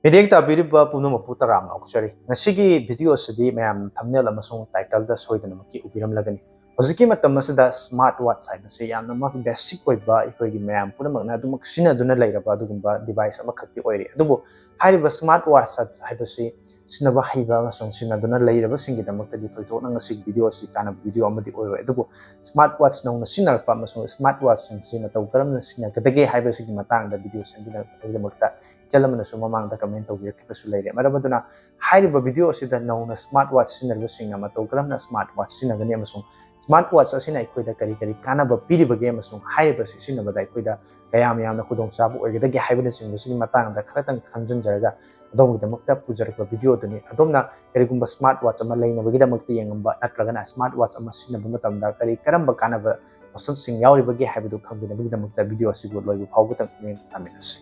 Video tabiriba puno maputaram aukchari. Ngasigi video sidi mayam thumbnail amasung title da soidana maki ubiram lagani. Hoziki matam masada smartwatch haina se yamna mak basic oiba ikoigi mayam puna magna adumak sina duna lairaba adugumba device ama khakti oire. Adubu hariba smartwatch haibasi sinaba haiba amasung sina duna lairaba singi damakta di toito na ngasig video si kana video amadi oire. Adubu smartwatch nong sinarpa amasung smartwatch sina taw karamna sina kadage haibasi gi matang da video sina damakta Jalan sumamang da comment over kita sulai. Marabaduna hariba video sida nauna smartwatch sinar singa Matou Karamna smartwatch sinagani amasung smartwatch asina ikoida kari kanaba piriba game amasung hariba sina bada ikoida kayam yamna khudong sabu oigeda ge haibina singbu sini matang da kharatang khanjun jaraga adom damakta pujarba video tuni adomna karigumba smartwatch ama laina bagida makti yengamba natragana smartwatch ama sina matamda kari karamba kanaba something yauriba ge haibidu khambina bagida makta video sigu loibu phawbu tang men aminasi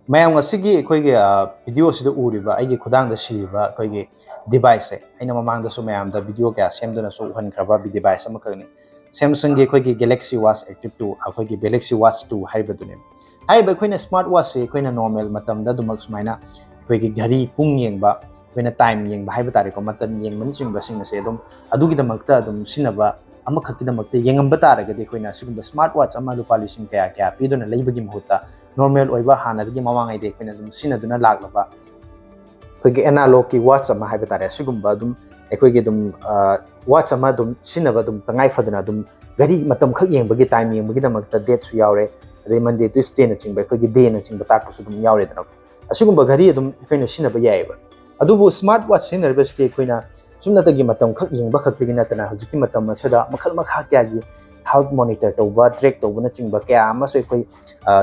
mayam ngasigi akoigi video sida uriba aigi khudang da siriba akoigi device aina mamang da su mayam da video kya semduna su uhan kraba bi device ama kagni Samsung ge akoigi Galaxy Watch Active 2 akoigi Galaxy Watch 2 haiba dune haiba koina smartwatch se koina normal matam da dumak sumaina akoigi ghari pung yengba koina time yengba haiba tare ko matan yengman chingba sing se dum adugi damakta dum sinaba ama khakki damakta yengamba tare ga de koina sugumba smartwatch ama lupa lising kya kya piduna leibagi muhuta normal oiba hanadagi mamangai de koina dum sina duna laglaba koigi analog ki watch ama haiba tare sugumba dum koigi dum watch ama dum sinaba dum tangai fadana dum gari matam khak yengbagi time yengbagi damakta date su yaure ade Monday Tuesday na chingba koigi day na chingba tak su dum yaure dana asugumba gari dum koina sinaba yaiba adubu smartwatch sinarba ste koina sumna tagi matam khak yengba khak tagi natana hujiki matam masada makhal makha kya gi health monitor toba track toba na chingba kya ama so koi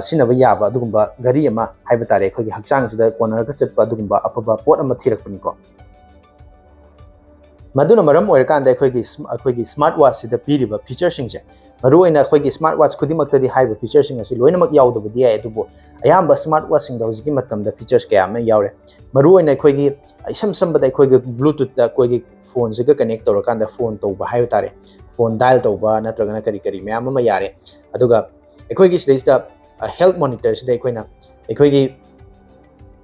sinaba yaba adugumba gari ama haiba tare khoi hakchang sida corner ka chatpa adugumba apaba pot ama thirakpani ko maduna maram oir kan da khoi gi smartwatch sida piriba feature sing je maru oina khoi gi smartwatch khudimakta di haiba feature sing asi loinamak yawdabu di ai adubu ayamba smartwatch sing da hujiki matam da features kya ama yawre maru oina khoi gi isam sambada khoi gi bluetooth da khoi gi phone se ka connect tor kan da phone toba haiba tare phone dial toba natragana kari mayam ama yare aduga ekhoi gi sida health monitor sida ekhoi gi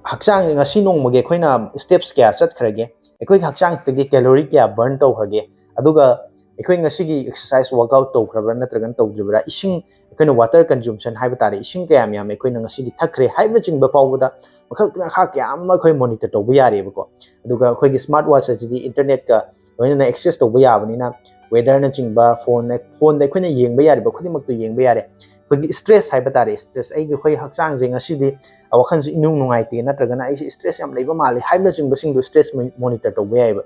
hakchang ngasi nong mage ekhoi na steps kya chat khrage ekhoi hakchang tagi calorie kya burn to khrage aduga ekhoi ngasi gi exercise workout to khrabra natragan to dribra ising ekhoi na water consumption haiba tare ising kya myam ekhoi na ngasi gi thakre haiba chingba pawbuda makhal kha kya ama ekhoi monitor to bu yare bako aduga ekhoi gi smartwatch ji internet ka loina access to bu yabani na weather na chingba phone da khoi na yengba yare ba khudimak to yengba yare khoi stress haiba tare stress ai khoi hakchang jeng asidi awakhan su inung nungai te natragana ai stress yam leiba mali haiba chingba sing do stress monitor to yaiba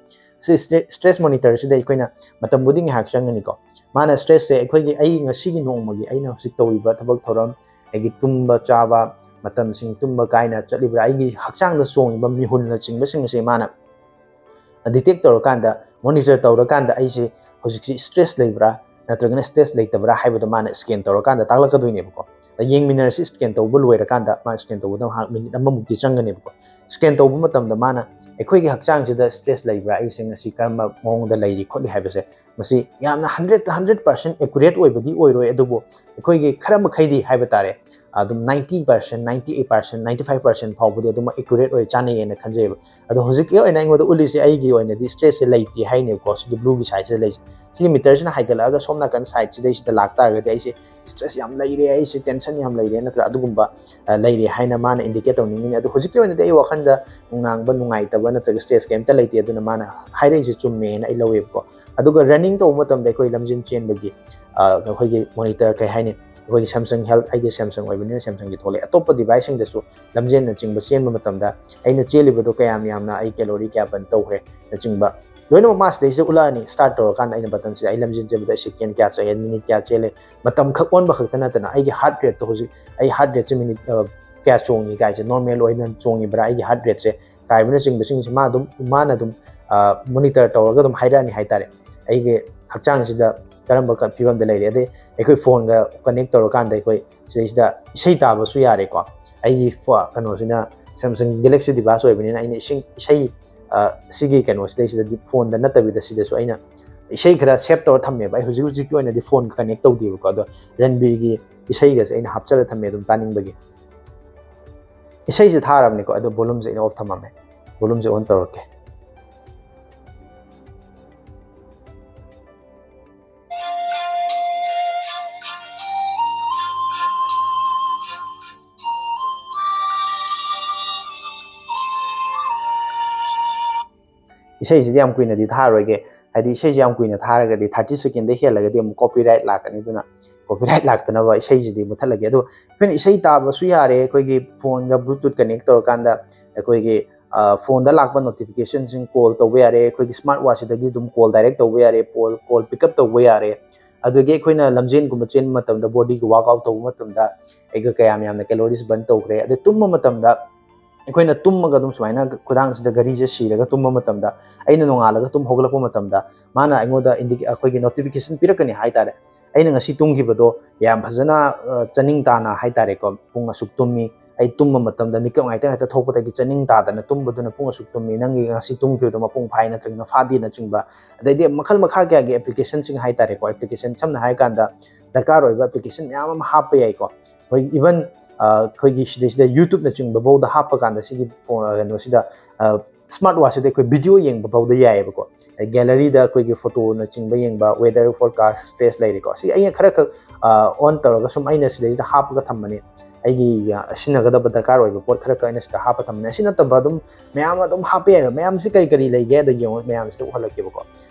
stress monitor sida khoi na matam buding hakchang ni ko mana stress se khoi gi ai ngasi gi nong magi ai na husik toiba thabak thoram ai gi tumba chaba matam sing tumba kaina chalibra ai gi hakchang da song ba mi hun na chingba sing se mana detect tor kanda monitor tor kanda ai se hojiksi stress leibra natragana stress leitabra haibuda mana scan torokanda taglakadoine bako yeng minar si scan tobu loirakanda ma scan tobu dam ha minute amma mukti changane bako scan tobu matam da mana ekhoi gi hakchang sida stress leibra ai sing asi karma mong da leiri kholi haibase masi yamna 100% accurate oibagi oiroi adubo ekhoi gi kharam khaidi haibatare adum 90% 98% 95% phawbudi adum accurate oi chane ena khanje adu hojik e oina ingoda ulisi ai gi oina di stress se leiti haine ko si blue gi side se lei si meter na haigala ga somna kan side si dei si lakta ga dei si stress yam leire ai si tension yam leire natra adugumba leire haina mana indicate tawni adu hojik e oina dei wakhanda ngang ba nungai ta ba natra stress kem ta leiti aduna mana haire si chumme na ilawe ko aduga running to matam dei koi lamjin chen bagi khoi gi monitor kai haine khoi Samsung health ai Samsung oibani Samsung gi thole atop device sing desu lamjen na chingba chen matam da aina cheliba do kayam yamna ai calorie kya ban to hre na chingba loina mas dei se ulani start to kan aina batan se ai lamjin je bada second kya cha minute kya chele matam khakon ba khakta na ai gi heart rate to hoji ai heart rate che minute kya chongi kai che normal oina chongi bra ai gi heart rate se kai bana chingba sing se ma dum mana dum monitor to ga dum hairani haitare ai gi hakchang sida karamba ka firam da leire ade ekoi phone ga connect to kan da ekoi sida isai ta ba su yare ko ai gi kano sina Samsung Galaxy device oibani na ina isai sigi kano sida phone da natabi da sida su aina isai khara save to thamme bai huji ki oina di phone connect to di ko do Ranbir gi isai ga aina hapchala thamme dum taning bagi isai se tharabni ko ado volume se off thamame volume se on torke isai se yam kuina di tharoge hadi isai se yam kuina tharaga di 30 second de helaga di copyright lakani duna copyright laktana ba isai se di muthalage ado pen isai ta ba su yare koi gi phone ga bluetooth connect tor kanda koi gi phone da lakba notification sing call to we yare koi gi smartwatch da gi dum call direct to we yare call pick up to we yare aduge khoina lamjen gum chen matam da body gi workout to matam da ega kayam yam na calories burn to kre adu tum matam da ꯑꯩꯈꯣꯏꯅ ꯇꯨꯝꯃꯒ ꯑꯗꯨꯝ ꯁꯨꯃꯥꯏꯅ ꯈꯨꯗꯥꯡꯁꯤꯗ ꯘꯔꯤꯁꯦ ꯁꯤꯔꯒ ꯇꯨꯝꯕ ꯃꯇꯝꯗ ꯑꯩꯅ ꯅꯣꯡꯉꯥꯜꯂꯒ ꯇꯨꯝ ꯍꯧꯒꯠꯂꯛꯄ ꯃꯇꯝꯗ ꯃꯥꯅ ꯑꯩꯉꯣꯟꯗ ꯑꯩꯈꯣꯏꯒꯤ ꯅꯣꯇꯤꯐꯤꯀꯦꯁꯟ ꯄꯤꯔꯛꯀꯅꯤ ꯍꯥꯏꯇꯥꯔꯦ ꯑꯩꯅ ꯉꯁꯤ ꯇꯨꯝꯈꯤꯕꯗꯣ ꯌꯥꯝ ꯐꯖꯅ ꯆꯅꯤꯡ ꯇꯥꯅ ꯍꯥꯏꯇꯥꯔꯦꯀꯣ ꯄꯨꯡ ꯑꯁꯨꯛ ꯇꯨꯝꯃꯤ ꯑꯩ ꯇꯨꯝꯕ ꯃꯇꯝꯗ ꯃꯤꯀꯞ ꯉꯥꯏꯇ ꯉꯥꯏꯇ ꯊꯣꯛꯄꯗꯒꯤ ꯆꯅꯤꯡ ꯇꯥꯗꯅ ꯇꯨꯝꯕꯗꯨꯅ ꯄꯨꯡ ꯑꯁꯨꯛ ꯇꯨꯝꯃꯤ ꯅꯪꯒꯤ ꯉꯁꯤ ꯇꯨꯝꯈꯤꯕꯗꯣ ꯃꯄꯨꯡ ꯐꯥꯏ ꯅꯠꯇ꯭ꯔꯒꯅ ꯐꯥꯗꯦꯅꯆꯤꯡꯕ ꯑꯗꯩꯗꯤ ꯃꯈꯜ ꯃꯈꯥ ꯀꯌꯥꯒꯤ ꯑꯦꯄ꯭ꯂꯤꯀꯦꯁꯟꯁꯤꯡ ꯍꯥꯏꯇꯥꯔꯦꯀꯣ ꯑꯦꯄ꯭ꯂꯤꯀꯦꯁꯟ ꯁꯝꯅ ꯍꯥꯏꯔꯀꯥꯟꯗ ꯗꯔꯀꯥꯔ ꯑꯣꯏꯕ ꯑꯦꯄ꯭ꯂꯤꯀꯦꯁꯟ ꯃꯌꯥꯝ ꯑꯃ ꯍꯥꯞꯄ ꯌꯥꯏꯀꯣ ꯍꯣꯏ ꯏꯚꯟ ꯑꯩꯈꯣꯏꯒꯤ ꯁꯤꯗꯩꯁꯤꯗ ꯌꯨꯇ꯭ꯌꯨꯕꯅꯆꯤꯡꯕ ꯐꯥꯎꯗ ꯍꯥꯞꯄ ꯀꯥꯟꯗ ꯁꯤꯒꯤ ꯀꯩꯅꯣꯁꯤꯗ ꯁ꯭ꯃꯥꯔꯠ ꯋꯥꯠꯁꯤꯗ ꯑꯩꯈꯣꯏ ꯚꯤꯗꯤꯑꯣ ꯌꯦꯡꯕ ꯐꯥꯎꯗ ꯌꯥꯏꯑꯕꯀꯣ ꯒꯦꯂꯔꯤꯗ ꯑꯩꯈꯣꯏꯒꯤ ꯐꯣꯇꯣꯅꯆꯤꯡꯕ ꯌꯦꯡꯕ ꯋꯦꯗꯔ ꯐꯣꯔꯀꯥꯁ ꯁ꯭ꯄꯦꯁ ꯂꯩꯔꯦꯀꯣ ꯁꯤ ꯑꯩꯅ ꯈꯔ ꯈꯛ ꯑꯣꯟ ꯇꯧꯔꯒ ꯁꯨꯝ ꯑꯩꯅ ꯁꯤꯗꯩꯁꯤꯗ ꯍꯥꯞꯄꯒ ꯊꯝꯕꯅꯤ ꯑꯩꯒꯤ ꯁꯤꯖꯤꯟꯅꯒꯗꯕ ꯗꯔꯀꯥꯔ ꯑꯣꯏꯕ ꯄꯣꯠ ꯈꯔ ꯈꯛ ꯑꯩꯅ ꯁꯤꯗ ꯍꯥꯞꯄ ꯊꯝꯕꯅꯤ ꯑꯁꯤ ꯅꯠꯇꯕ ꯑꯗꯨꯝ ꯃꯌꯥꯝ ꯑꯗꯨꯝ ꯍꯥꯞꯄ ꯌꯥꯏꯕ ꯃꯌꯥꯝꯁꯤ ꯀꯔꯤ ꯀꯔꯤ ꯂꯩꯒꯦ ꯑꯗꯣ ꯌꯦꯡꯉꯣ ꯃꯌꯥꯝꯁꯤꯗ ꯎꯍꯜꯂꯛꯀꯦꯕꯀꯣ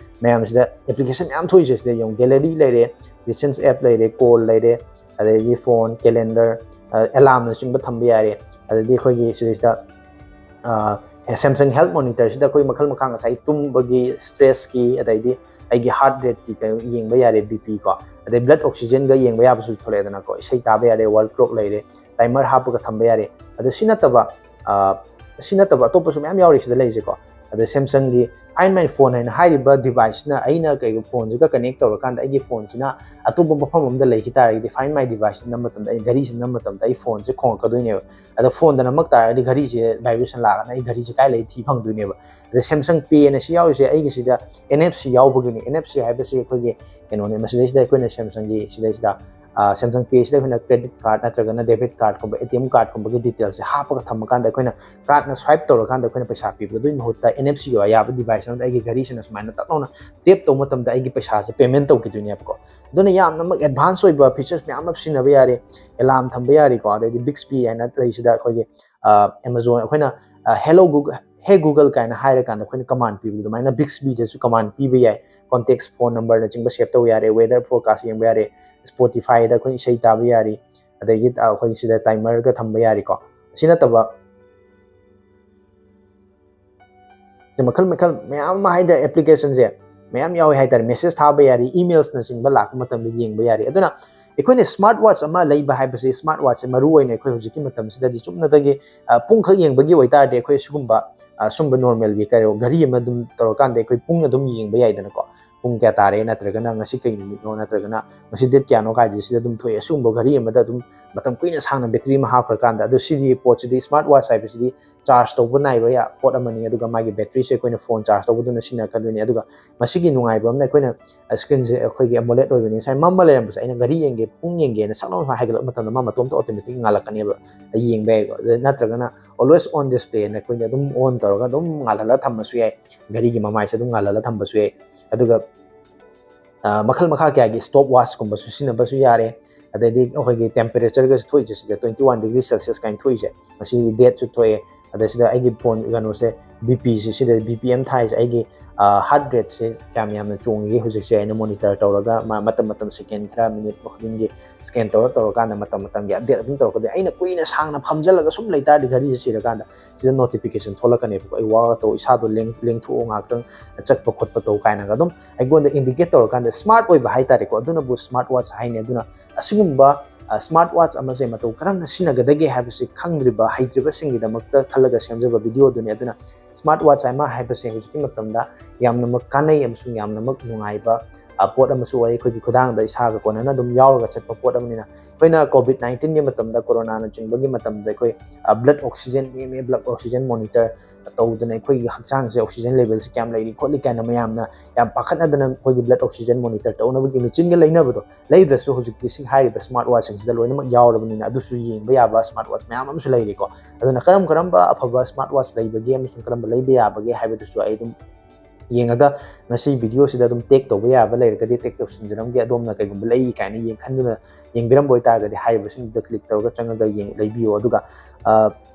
ꯃꯌꯥꯝꯁꯤꯗ ꯑꯦꯄ꯭ꯂꯤꯀꯦꯁꯟ ꯃꯌꯥꯝ ꯊꯣꯛꯏꯁꯦ ꯁꯤꯗ ꯌꯦꯡꯉꯣ ꯒꯦꯂꯔꯤ ꯂꯩꯔꯦ ꯔꯤꯁꯦꯟꯁ ꯑꯦꯞ ꯂꯩꯔꯦ ꯀꯣꯜ ꯂꯩꯔꯦ ꯑꯗꯩꯗꯤ ꯐꯣꯟ ꯀꯦꯂꯦꯟꯗꯔ ꯑꯦꯂꯥꯔꯝꯅꯆꯤꯡꯕ ꯊꯝꯕ ꯌꯥꯔꯦ ꯑꯗꯩꯗꯤ ꯑꯩꯈꯣꯏꯒꯤ ꯁꯤꯗꯩꯁꯤꯗ ꯁꯦꯝꯁꯪ ꯍꯦꯜꯊ ꯃꯣꯅꯤꯇꯔꯁꯤꯗ ꯑꯩꯈꯣꯏ ꯃꯈꯜ ꯃꯈꯥ ꯉꯁꯥꯏ ꯇꯨꯝꯕꯒꯤ ꯁ꯭ꯇ꯭ꯔꯦꯁꯀꯤ ꯑꯗꯩꯗꯤ ꯑꯩꯒꯤ ꯍꯥꯔꯠ ꯔꯦꯠꯀꯤ ꯀꯩꯅꯣ ꯌꯦꯡꯕ ꯌꯥꯔꯦ BP ꯀꯣ ꯑꯗꯩ ꯕ꯭ꯂꯗ ꯑꯣꯛꯁꯤꯖꯦꯟꯒ ꯌꯦꯡꯕ ꯌꯥꯕꯁꯨ ꯊꯣꯛꯂꯛꯑꯦꯗꯅꯀꯣ ꯏꯁꯩ ꯇꯥꯕ ꯌꯥꯔꯦ ꯋꯥꯔꯜ ꯀ꯭ꯂꯣꯛ ꯂꯩꯔꯦ ꯇꯥꯏꯃꯔ ꯍꯥꯞꯄꯒ ꯊꯝꯕ ꯌꯥꯔꯦ ꯑꯗꯣ ꯁꯤ ꯅꯠꯇꯕ ꯑꯇꯣꯞꯄꯁꯨ ꯃꯌꯥꯝ ꯌꯥꯎꯔꯤ ꯁꯤꯗ ꯂꯩꯔꯤꯁꯦꯀꯣ ꯑꯗ ꯁꯦꯝꯁꯪꯒꯤ ꯐꯥꯏꯟ ꯃꯥꯏ ꯐꯣꯟ ꯍꯥꯏꯅ ꯍꯥꯏꯔꯤꯕ ꯗꯤꯚꯥꯏꯁꯁꯤꯅ ꯑꯩꯅ ꯀꯩꯒꯨꯝ ꯐꯣꯟꯁꯤꯒ ꯀꯅꯦꯛ ꯇꯧꯔꯀꯥꯟꯗ ꯑꯩꯒꯤ ꯐꯣꯟꯁꯤꯅ ꯑꯇꯣꯞꯄ ꯃꯐꯝ ꯑꯃꯗ ꯂꯩꯈꯤ ꯇꯥꯔꯒꯗꯤ ꯐꯥꯏꯟ ꯃꯥꯏ ꯗꯤꯚꯥꯏꯁꯁꯤ ꯅꯝꯕ ꯃꯇꯝꯗ ꯑꯩ ꯘꯔꯤꯁꯤ ꯅꯝꯕ ꯃꯇꯝꯗ ꯑꯩ ꯐꯣꯟꯁꯦ ꯈꯣꯡꯉꯛꯀꯗꯣꯏꯅꯦꯕ ꯑꯗ ꯐꯣꯟꯗ ꯅꯝꯃꯛ ꯇꯥꯔꯒꯗꯤ ꯘꯔꯤꯁꯦ ꯚꯥꯏꯕ꯭ꯔꯦꯁꯟ ꯂꯥꯛꯑꯒꯅ ꯑꯩ ꯘꯔꯤꯁꯦ ꯀꯥꯏ ꯂꯩ ꯊꯤ ꯐꯪꯗꯣꯏꯅꯦꯕ ꯑꯗ ꯁꯦꯝꯁꯪ ꯄꯦꯅ ꯁꯤ ꯌꯥꯎꯔꯤꯁꯦ ꯑꯩꯒꯤꯁꯤꯗ NFC ꯌꯥꯎꯕꯒꯤꯅꯤ NFC ꯍꯥꯏꯕꯁꯤ ꯑꯩꯈꯣꯏꯒꯤ ꯀꯩꯅꯣꯅꯦ ꯃꯁꯤꯗꯩꯁꯤꯗ ꯑꯩꯈꯣꯏꯅ ꯁꯦꯝꯁꯪꯒꯤ ꯁꯤꯗꯩꯁꯤꯗ ꯁꯦꯝꯁꯪ ꯄꯦꯁꯤꯗ ꯑꯩꯈꯣꯏꯅ ꯀ꯭ꯔꯦꯗꯤꯠ ꯀꯥꯔꯠ ꯅꯠꯇ꯭ꯔꯒꯅ ꯗꯦꯕꯤꯠ ꯀꯥꯔꯠꯀꯨꯝꯕ ATM ꯀꯥꯔꯠꯀꯨꯝꯕꯒꯤ ꯗꯤꯇꯦꯜꯁꯦ ꯍꯥꯞꯄꯒ ꯊꯝꯃꯀꯥꯟꯗ ꯑꯩꯈꯣꯏꯅ ꯀꯥꯔꯠꯅ ꯁ꯭ꯋꯥꯏꯞ ꯇꯧꯔꯀꯥꯟꯗ ꯑꯩꯈꯣꯏꯅ ꯄꯩꯁꯥ ꯄꯤꯕꯗꯣ ꯑꯗꯨꯒꯤ ꯃꯍꯨꯠꯇ NFC ꯌꯥꯕ ꯗꯤꯚꯥꯏꯁ ꯑꯃꯗ ꯑꯩꯒꯤ ꯘꯔꯤꯁꯤꯅ ꯁꯨꯃꯥꯏꯅ ꯇꯛ ꯂꯥꯎꯅ ꯇꯦꯞ ꯇꯧꯕ ꯃꯇꯝꯗ ꯑꯩꯒꯤ ꯄꯩꯁꯥꯁꯦ ꯄꯦꯃꯦꯟ ꯇꯧꯈꯤꯗꯣꯏꯅꯦꯕꯀꯣ ꯑꯗꯨꯅ ꯌꯥꯝꯅꯃꯛ ꯑꯦꯗꯚꯥꯟꯁ ꯑꯣꯏꯕ ꯐꯤꯆꯔꯁ ꯃꯌꯥꯝ ꯑꯃ ꯁꯤꯖꯤꯟꯅꯕ ꯌꯥꯔꯦ ꯑꯦꯂꯥꯔꯝ ꯊꯝꯕ ꯌꯥꯔꯦꯀꯣ ꯑꯗꯩꯗꯤ ꯕꯤꯛꯁꯕꯤ ꯍꯥꯏꯅ ꯂꯩꯁꯤꯗ ꯑꯩꯈꯣꯏꯒꯤ ꯑꯦꯃꯥꯖꯣꯟ ꯑꯩꯈꯣꯏꯅ ꯍꯦꯂꯣ ꯒꯨꯒꯜ ꯍꯦ ꯒꯨꯒꯜ ꯀꯥꯏꯅ ꯍꯥꯏꯔꯀꯥꯟꯗ ꯑꯩꯈꯣꯏꯅ ꯀꯃꯥꯟ ꯄꯤꯕꯗꯣ ꯑꯗꯨꯃꯥꯏꯅ ꯕꯤꯛꯁꯕꯤꯗꯁꯨ ꯀꯃꯥꯟ ꯄꯤꯕ ꯌꯥꯏ ꯀꯣꯟꯇꯦꯛꯁ ꯐꯣꯟ ꯅꯝꯕꯔꯅꯆꯤꯡꯕ ꯁꯦꯞ ꯇꯧꯕ ꯌꯥꯔꯦ ꯋꯦꯗꯔ ꯐꯣꯔꯀꯥꯁ ꯌꯦꯡꯕ ꯌꯥꯔꯦ ꯁ꯭ꯄꯣꯇꯤꯐꯥꯏꯗ ꯑꯩꯈꯣꯏ ꯏꯁꯩ ꯇꯥꯕ ꯌꯥꯔꯤ ꯑꯗꯒꯤ ꯑꯩꯈꯣꯏ ꯁꯤꯗ ꯇꯥꯏꯃꯔꯒ ꯊꯝꯕ ꯌꯥꯔꯤꯀꯣ ꯑꯁꯤ ꯅꯠꯇꯕ ꯃꯈꯜ ꯃꯈꯜ ꯃꯌꯥꯝ ꯑꯃ ꯍꯥꯏꯇꯥꯔꯦ ꯑꯦꯄ꯭ꯂꯤꯀꯦꯁꯟꯁꯦ ꯃꯌꯥꯝ ꯌꯥꯎꯋꯤ ꯍꯥꯏꯇꯥꯔꯦ ꯃꯦꯁꯦꯖ ꯊꯥꯕ ꯌꯥꯔꯤ ꯏꯃꯦꯜꯁꯅꯆꯤꯡꯕ ꯂꯥꯛꯄ ꯃꯇꯝꯗ ꯌꯦꯡꯕ ꯌꯥꯔꯤ ꯑꯗꯨꯅ ꯑꯩꯈꯣꯏꯅ ꯁ꯭ꯃꯥꯔꯠ ꯋꯥꯠꯆ ꯑꯃ ꯂꯩꯕ ꯍꯥꯏꯕꯁꯤ ꯁ꯭ꯃꯥꯔꯠ ꯋꯥꯠꯆꯁꯦ ꯃꯔꯨꯑꯣꯏꯅ ꯑꯩꯈꯣꯏ ꯍꯧꯖꯤꯛꯀꯤ ꯃꯇꯝꯁꯤꯗꯗꯤ ꯆꯨꯝꯅꯗꯒꯤ ꯄꯨꯡꯈꯛ ꯌꯦꯡꯕꯒꯤ ꯑꯣꯏꯇꯥꯔꯗꯤ ꯑꯩꯈꯣꯏ ꯁꯨꯝꯕ ꯅꯣꯔꯃꯦꯜꯒꯤ ꯀꯩꯅꯣ ꯘꯔꯤ ꯑꯃ ꯑꯗꯨꯝ ꯇꯧꯔꯀꯥꯟꯗ ꯑꯩꯈꯣꯏ ꯄꯨꯡ ꯑꯗꯨꯝ ꯌꯦꯡꯕ ꯌꯥꯏꯗꯅꯀꯣ ꯄꯨꯡ ꯀꯌꯥ ꯇꯥꯔꯦ ꯅꯠꯇ꯭ꯔꯒꯅ ꯉꯁꯤ ꯀꯩ ꯅꯨꯃꯤꯠꯅꯣ ꯅꯠꯇ꯭ꯔꯒꯅ ꯉꯁꯤ ꯗꯦꯠ ꯀꯌꯥꯅꯣ ꯀꯥꯏꯗꯤ ꯁꯤꯗ ꯑꯗꯨꯝ ꯊꯣꯛꯑꯦ ꯑꯁꯤꯒꯨꯝꯕ ꯘꯔꯤ ꯑꯃꯗ ꯑꯗꯨꯝ ꯃꯇꯝ ꯀꯨꯏꯅ ꯁꯥꯡꯅ ꯕꯦꯇ꯭ꯔꯤ ꯑꯃ ꯍꯥꯞꯈ꯭ꯔꯀꯥꯟꯗ ꯑꯗꯣ ꯁꯤꯒꯤ ꯄꯣꯠꯁꯤꯗꯤ ꯁ꯭ꯃꯥꯔꯠ ꯋꯥꯠꯆ ꯍꯥꯏꯕꯁꯤꯗꯤ ꯆꯥꯔꯖ ꯇꯧꯕ ꯅꯥꯏꯕ ꯄꯣꯠ ꯑꯃꯅꯤ ꯑꯗꯨꯒ ꯃꯥꯒꯤ ꯕꯦꯇ꯭ꯔꯤꯁꯦ ꯑꯩꯈꯣꯏꯅ ꯐꯣꯟ ꯆꯥꯔꯖ ꯇꯧꯕꯗꯨꯅ ꯁꯤꯖꯤꯟꯅꯒꯗꯣꯏꯅꯤ ꯑꯗꯨꯒ ꯃꯁꯤꯒꯤ ꯅꯨꯡꯉꯥꯏꯕ ꯑꯃꯅ ꯑꯩꯈꯣꯏꯅ ꯁ꯭ꯀ꯭ꯔꯤꯟꯁꯦ ꯑꯩꯈꯣꯏꯒꯤ ꯑꯦꯃꯣꯂꯦꯠ ꯑꯣꯏꯕꯅꯤ ꯉꯁꯥꯏ ꯃꯝꯃ ꯂꯩꯔꯝꯕꯁꯦ ꯑꯩꯅ ꯘꯔꯤ ꯌꯦꯡꯒꯦ ꯄꯨꯡ ꯌꯦꯡꯒꯦꯅ ꯁꯛ ꯂꯥꯎꯅ ꯍꯥꯏꯒꯠꯂꯛꯄ ꯃꯇꯝꯗ ꯃꯥ ꯃꯇꯣꯝꯇ ꯑꯣꯇꯣꯃꯦꯇꯤꯛ ꯉꯥꯜꯂꯛꯀꯅꯦꯕ ꯌꯦꯡꯕ ꯌꯥꯏꯀꯣ ꯅꯠꯇ꯭ꯔꯒꯅ ꯑꯣꯜꯋꯦꯁ ꯑꯣꯟ ꯗꯤꯁꯄ꯭ꯂꯦꯅ ꯑꯩꯈꯣꯏꯅ ꯑꯗꯨꯝ ꯑꯣꯟ ꯇꯧꯔꯒ ꯑꯗꯨꯝ ꯉꯥꯜꯍꯜꯂꯒ ꯊꯝꯕꯁꯨ ꯌꯥꯏ ꯘꯔꯤꯒꯤ ꯃꯃꯥꯏꯁꯦ ꯑꯗꯨꯝ ꯉꯥꯜꯍꯜꯂꯒ ꯊꯝꯕꯁꯨ ꯌꯥꯏ ꯑꯗꯨꯒ ꯃꯈꯜ ꯃꯈꯥ ꯀꯌꯥꯒꯤ ꯁ꯭ꯇꯣꯞ ꯋꯥꯠꯆꯀꯨꯝꯕꯁꯨ ꯁꯤꯖꯤꯟꯅꯕꯁꯨ ꯌꯥꯔꯦ ꯑꯗꯩꯗꯤ ꯑꯩꯈꯣꯏꯒꯤ ꯇꯦꯝꯄꯔꯦꯆꯔꯒꯁꯨ ꯊꯣꯛꯏꯁꯦ ꯁꯤꯗ 21°C ꯀꯥꯏꯅ ꯊꯣꯛꯏꯁꯦ ꯃꯁꯤ ꯗꯦꯠꯁꯨ ꯊꯣꯛꯑꯦ ꯑꯗ ꯁꯤꯗ ꯑꯩꯒꯤ ꯐꯣꯟ ꯀꯩꯅꯣꯁꯦ BPꯁꯦ ꯁꯤꯗ BPM ꯊꯥꯏꯁꯦ ꯑꯩꯒꯤ ꯍꯥꯔꯠ ꯔꯦꯠꯁꯦ ꯀꯌꯥꯝ ꯌꯥꯝꯅ ꯆꯣꯡꯉꯤꯒꯦ ꯍꯧꯖꯤꯛꯁꯦ ꯑꯩꯅ ꯃꯣꯅꯤꯇꯔ ꯇꯧꯔꯒ ꯃꯇꯝ ꯁꯦꯀꯦꯟ ꯈꯔ ꯃꯤꯅꯤꯠ ꯈꯨꯗꯤꯡꯒꯤ ꯁ꯭ꯀꯦꯟ ꯇꯧꯔꯀꯥꯟꯗ ꯃꯇꯝꯒꯤ ꯑꯞꯗꯦꯠ ꯑꯗꯨꯝ ꯇꯧꯔꯛꯀꯗꯣꯏꯅꯤ ꯑꯩꯅ ꯀꯨꯏꯅ ꯁꯥꯡꯅ ꯐꯝꯖꯜꯂꯒ ꯁꯨꯝ ꯂꯩꯇꯥꯔꯗꯤ ꯘꯔꯤꯁꯦ ꯁꯤꯔꯀꯥꯟꯗ ꯁꯤꯗ ꯅꯣꯇꯤꯐꯤꯀꯦꯁꯟ ꯊꯣꯛꯂꯛꯀꯅꯦꯕꯀꯣ ꯑꯩ ꯋꯥꯛ ꯇꯧ ꯏꯁꯥꯗꯣ ꯂꯦꯡꯊꯣꯛꯑꯣ ꯉꯥꯛꯇꯪ ꯆꯠꯄ ꯈꯣꯠꯄ ꯇꯧ ꯀꯥꯏꯅꯒ ꯑꯗꯨꯝ ꯑꯩꯉꯣꯟꯗ ꯏꯟꯗꯤꯀꯦꯠ ꯇꯧꯔꯀꯥꯟꯗ ꯁ꯭ꯃꯥꯔꯠ ꯑꯣꯏꯕ ꯍꯥꯏꯇꯥꯔꯦꯀꯣ ꯑꯗꯨꯅꯕꯨ ꯁ꯭ꯃꯥꯔꯠ ꯋꯥꯠꯆ ꯍꯥꯏꯅꯤ ꯑꯗꯨꯅ ꯑꯁꯤꯒꯨꯝꯕ ꯁ꯭ꯃꯥꯔꯠ ꯋꯥꯠꯆ ꯑꯃꯁꯦ ꯃꯇꯧ ꯀꯔꯝꯅ ꯁꯤꯖꯤꯟꯅꯒꯗꯒꯦ ꯍꯥꯏꯕꯁꯤ ꯈꯪꯗ꯭ꯔꯤꯕ ꯍꯩꯇ꯭ꯔꯤꯕꯁꯤꯡꯒꯤꯗꯃꯛꯇ ꯈꯜꯂꯒ ꯁꯦꯝꯖꯕ ꯚꯤꯗꯤꯑꯣ ꯑꯗꯨꯅꯤ ꯑꯗꯨꯅ ꯁ꯭ꯃꯥꯔꯠ ꯋꯥꯠꯆ ꯑꯃ ꯍꯥꯏꯕꯁꯦ ꯍꯧꯖꯤꯛꯀꯤ ꯃꯇꯝꯗ ꯌꯥꯝꯅꯃꯛ ꯀꯥꯟꯅꯩ ꯑꯃꯁꯨꯡ ꯌꯥꯝꯅꯃꯛ ꯅꯨꯡꯉꯥꯏꯕ ꯄꯣꯠ ꯑꯃꯁꯨ ꯑꯣꯏ ꯑꯩꯈꯣꯏꯒꯤ ꯈꯨꯗꯥꯡꯗ ꯏꯁꯥꯒ ꯀꯣꯟꯅꯅ ꯑꯗꯨꯝ ꯌꯥꯎꯔꯒ ꯆꯠꯄ ꯄꯣꯠ ꯑꯃꯅꯤꯅ ꯑꯩꯈꯣꯏꯅ COVID-19 ꯒꯤ ꯃꯇꯝꯗ ꯀꯣꯔꯣꯅꯥꯅ ꯆꯤꯡꯕꯒꯤ ꯃꯇꯝꯗ ꯑꯩꯈꯣꯏ ꯕ꯭ꯂꯗ ꯑꯣꯛꯁꯤꯖꯦꯟ ꯅꯦꯝꯃꯦ ꯕ꯭ꯂꯗ ꯑꯣꯛꯁꯤꯖꯦꯟ ꯃꯣꯅꯤꯇꯔ ꯇꯧꯗꯅ ꯑꯩꯈꯣꯏꯒꯤ ꯍꯛꯆꯥꯡꯁꯦ ꯑꯣꯛꯁꯤꯖꯦꯟ ꯂꯦꯚꯦꯜꯁꯦ ꯀꯌꯥꯝ ꯂꯩꯔꯤ ꯈꯣꯠꯂꯤ ꯀꯥꯏꯅ ꯃꯌꯥꯝꯅ ꯌꯥꯝ ꯄꯥꯈꯠꯅꯗꯅ ꯑꯩꯈꯣꯏꯒꯤ ꯕ꯭ꯂꯗ ꯑꯣꯛꯁꯤꯖꯦꯟ ꯃꯣꯅꯤꯇꯔ ꯇꯧꯅꯕꯒꯤ ꯃꯦꯆꯤꯟꯒ ꯂꯩꯅꯕꯗꯣ ꯂꯩꯗ꯭ꯔꯁꯨ ꯍꯧꯖꯤꯛꯇꯤ ꯁꯤ ꯍꯥꯏꯔꯤꯕ ꯁ꯭ꯃꯥꯔꯠ ꯋꯥꯠꯁꯤꯡꯁꯤꯗ ꯂꯣꯏꯅꯃꯛ ꯌꯥꯎꯔꯕꯅꯤꯅ ꯑꯗꯨꯁꯨ ꯌꯦꯡꯕ ꯌꯥꯕ ꯁ꯭ꯃꯥꯔꯠ ꯋꯥꯠꯆ ꯃꯌꯥꯝ ꯑꯃꯁꯨ ꯂꯩꯔꯤꯀꯣ ꯑꯗꯨꯅ ꯀꯔꯝꯕ ꯑꯐꯕ ꯁ꯭ꯃꯥꯔꯠ ꯋꯥꯠꯆ ꯂꯩꯕꯒꯦ ꯑꯃꯁꯨꯡ ꯀꯔꯝꯕ ꯂꯩꯕ ꯌꯥꯕꯒꯦ ꯍꯥꯏꯕꯗꯨꯁꯨ ꯑꯩ ꯑꯗꯨꯝ ꯌꯦꯡꯉꯒ ꯃꯁꯤ ꯚꯤꯗꯤꯑꯣꯁꯤꯗ ꯑꯗꯨꯝ ꯇꯦꯛ ꯇꯧꯕ ꯌꯥꯕ ꯂꯩꯔꯒꯗꯤ ꯇꯦꯛ ꯇꯧꯁꯤꯟꯖꯔꯝꯒꯦ ꯑꯗꯣꯝꯅ ꯀꯩꯒꯨꯝꯕ ꯂꯩ ꯀꯥꯏꯅ ꯌꯦꯡꯈꯟꯗꯨꯅ ꯌꯦꯡꯕꯤꯔꯝꯕ ꯑꯣꯏꯇꯥꯔꯒꯗꯤ ꯍꯥꯏꯔꯤꯕꯁꯤꯡꯗꯨꯗ ꯀ꯭ꯂꯤꯛ ꯇꯧꯔꯒ ꯆꯪꯉꯒ ꯂꯩꯕꯤꯌꯣ ꯑꯗꯨꯒ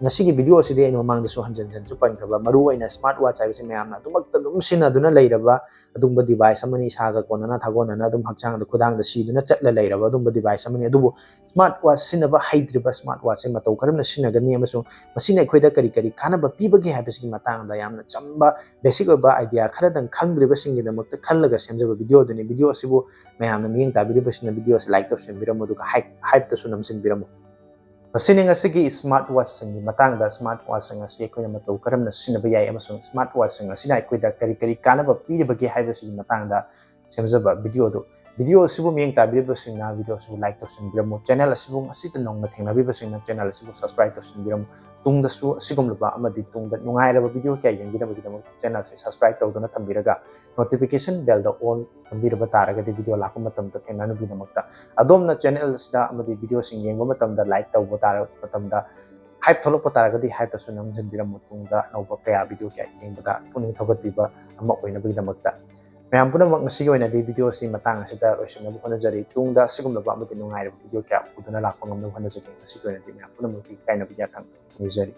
ꯉꯁꯤꯒꯤ ꯚꯤꯗꯤꯑꯣꯁꯤꯗꯤ ꯑꯩꯅ ꯃꯃꯥꯡꯗꯁꯨ ꯍꯟꯖꯟꯁꯨ ꯄꯟꯈ꯭ꯔꯕ ꯃꯔꯨꯑꯣꯏꯅ ꯁ꯭ꯃꯥꯔꯠ ꯋꯥꯠꯆ ꯍꯥꯏꯕꯁꯤ ꯃꯌꯥꯝꯅ ꯑꯗꯨꯃꯛꯇ ꯑꯗꯨꯝ ꯁꯤꯖꯤꯟꯅꯗꯨꯅ ꯂꯩꯔꯕ ꯑꯗꯨꯝꯕ ꯗꯤꯚꯥꯏꯁ ꯑꯃꯅꯤ ꯏꯁꯥꯒ ꯀꯣꯟꯅꯅ ꯊꯥꯒꯣꯟꯅꯅ ꯑꯗꯨꯝ ꯍꯛꯆꯥꯡꯗ ꯈꯨꯗꯥꯡꯗ ꯁꯤꯗꯨꯅ ꯆꯠꯂ ꯂꯩꯔꯕ ꯑꯗꯨꯝꯕ ꯗꯤꯚꯥꯏꯁ ꯑꯃꯅꯤ ꯑꯗꯨꯕꯨ ꯁ꯭ꯃꯥꯔꯠ ꯋꯥꯠꯆ ꯁꯤꯖꯤꯟꯅꯕ ꯍꯩꯇ꯭ꯔꯤꯕ ꯁ꯭ꯃꯥꯔꯠ ꯋꯥꯠꯆꯁꯦ ꯃꯇꯧ ꯀꯔꯝꯅ ꯁꯤꯖꯤꯟꯅꯒꯅꯤ ꯑꯃꯁꯨꯡ ꯃꯁꯤꯅ ꯑꯩꯈꯣꯏꯗ ꯀꯔꯤ ꯀꯥꯟꯅꯕ ꯄꯤꯕꯒꯦ ꯍꯥꯏꯕꯁꯤꯒꯤ ꯃꯇꯥꯡꯗ ꯌꯥꯝꯅ ꯆꯝꯕ ꯕꯦꯁꯤꯛ ꯑꯣꯏꯕ ꯑꯥꯏꯗꯤꯌꯥ ꯈꯔꯗꯪ ꯈꯪꯗ꯭ꯔꯤꯕꯁꯤꯡꯒꯤꯗꯃꯛꯇ ꯈꯜꯂꯒ ꯁꯦꯝꯖꯕ ꯚꯤꯗꯤꯑꯣꯗꯨꯅꯤ ꯚꯤꯗꯤꯑꯣ ꯑꯁꯤꯕꯨ ꯃꯌꯥꯝꯅ ꯃꯤꯠꯌꯦꯡ ꯇꯥꯕꯤꯔꯤꯕꯁꯤꯅ ꯚꯤꯗꯤꯑꯣꯁꯤ ꯂꯥꯏꯛ ꯇꯧꯁꯤꯟꯕꯤꯔꯝꯃꯨ ꯑꯗꯨꯒ ꯍꯥꯏꯞꯇꯁꯨ ꯅꯝꯁꯤꯟꯕꯤꯔꯝꯃꯨ ꯃꯁꯤꯅꯤ ꯉꯁꯤꯒꯤ ꯁ꯭ꯃꯥꯔꯠ ꯋꯥꯠꯆꯁꯤꯡꯒꯤ ꯃꯇꯥꯡꯗ ꯁ꯭ꯃꯥꯔꯠ ꯋꯥꯠꯆꯁꯤꯡ ꯑꯁꯤ ꯑꯩꯈꯣꯏꯅ ꯃꯇꯧ ꯀꯔꯝꯅ ꯁꯤꯖꯤꯟꯅꯕ ꯌꯥꯏ ꯑꯃꯁꯨꯡ ꯁ꯭ꯃꯥꯔꯠ ꯋꯥꯠꯆꯁꯤꯡ ꯑꯁꯤꯅ ꯑꯩꯈꯣꯏꯗ ꯀꯔꯤ ꯀꯥꯟꯅꯕ ꯄꯤꯔꯤꯕꯒꯦ ꯍꯥꯏꯕꯁꯤꯒꯤ ꯃꯇꯥꯡꯗ ꯁꯦꯝꯖꯕ ꯚꯤꯗꯤꯑꯣꯗꯨ ꯚꯤꯗꯤꯑꯣ ꯑꯁꯤꯕꯨ ꯃꯤꯠꯌꯦꯡ ꯇꯥꯕꯤꯔꯤꯕꯁꯤꯡꯅ ꯚꯤꯗꯤꯑꯣ ꯑꯁꯤꯕꯨ ꯂꯥꯏꯛ ꯇꯧꯁꯤꯟꯕꯤꯔꯝꯃꯨ ꯆꯦꯅꯦꯜ ꯑꯁꯤꯕꯨ ꯉꯁꯤꯇ ꯅꯧꯅ ꯊꯦꯡꯅꯕꯤꯕꯁꯤꯡꯅ ꯆꯦꯅꯦꯜ ꯑꯁꯤꯕꯨ ꯁꯕꯁꯀ꯭ꯔꯥꯏꯕ ꯇꯧꯁꯤꯟꯕꯤꯔꯝꯃꯨ ꯇꯨꯡꯗꯁꯨ ꯑꯁꯤꯒꯨꯝꯂꯕ ꯑꯃꯗꯤ ꯇꯨꯡꯗ ꯅꯨꯡꯉꯥꯏꯔꯕ ꯚꯤꯗꯤꯑꯣ ꯀꯌꯥ ꯌꯦꯡꯕꯤꯅꯕꯒꯤꯗꯃꯛ ꯆꯦꯅꯦꯜꯁꯤ ꯁꯕꯁꯀ꯭ꯔꯥꯏꯕ ꯇꯧꯗꯨꯅ ꯊꯝꯕꯤꯔꯒ ꯅꯣꯇꯤꯐꯤꯀꯦꯁꯟ ꯕꯦꯜꯗ ꯑꯣꯜ ꯊꯝꯕꯤꯔꯕ ꯇꯥꯔꯒꯗꯤ ꯚꯤꯗꯤꯑꯣ ꯂꯥꯛꯄ ꯃꯇꯝꯗ ꯊꯦꯡꯅꯅꯕꯒꯤꯗꯃꯛꯇ ꯑꯗꯣꯝꯅ ꯆꯦꯅꯦꯜ ꯑꯁꯤꯗ ꯑꯃꯗꯤ ꯚꯤꯗꯤꯑꯣꯁꯤꯡ ꯌꯦꯡꯕ ꯃꯇꯝꯗ ꯂꯥꯏꯛ ꯇꯧꯕ ꯃꯇꯝꯗ ꯍꯥꯏꯞ ꯊꯣꯛꯂꯛꯄ ꯇꯥꯔꯒꯗꯤ ꯍꯥꯏꯞꯇꯁꯨ ꯅꯝꯁꯤꯟꯕꯤꯔꯝꯃꯨ ꯇꯨꯡꯗ ꯑꯅꯧꯕ ꯀꯌꯥ ꯚꯤꯗꯤꯑꯣ ꯀꯌꯥ ꯌꯦꯡꯕꯗ ꯄꯨꯛꯅꯤꯡ ꯊꯧꯒꯠꯄꯤꯕ ꯑꯃ ꯑꯣꯏꯅꯕꯒꯤꯗꯃꯛꯇ ꯃꯌꯥꯝ ꯄꯨꯝꯅꯃꯛ ꯉꯁꯤꯒꯤ ꯑꯣꯏꯅꯗꯤ ꯚꯤꯗꯤꯑꯣꯁꯤ ꯃꯇꯥꯡ ꯑꯁꯤꯗ ꯂꯣꯏꯁꯤꯟꯅꯕ ꯍꯣꯠꯅꯖꯔꯤ ꯇꯨꯡꯗ ꯑꯁꯤꯒꯨꯝꯂꯕ ꯑꯃꯗꯤ ꯅꯨꯡꯉꯥꯏꯔꯕ ꯚꯤꯗꯤꯑꯣ ꯀꯌꯥ ꯎꯗꯨꯅ ꯂꯥꯛꯄ ꯉꯝꯅꯕ ꯍꯣꯠꯅꯖꯒꯦ ꯉꯁꯤꯒꯤ ꯑꯣꯏꯅꯗꯤ ꯃꯌꯥꯝ ꯄꯨꯝꯅꯃꯛꯀꯤ ꯀꯥꯏꯅꯕ ꯌꯥꯊꯪ ꯅꯤꯖꯔꯤ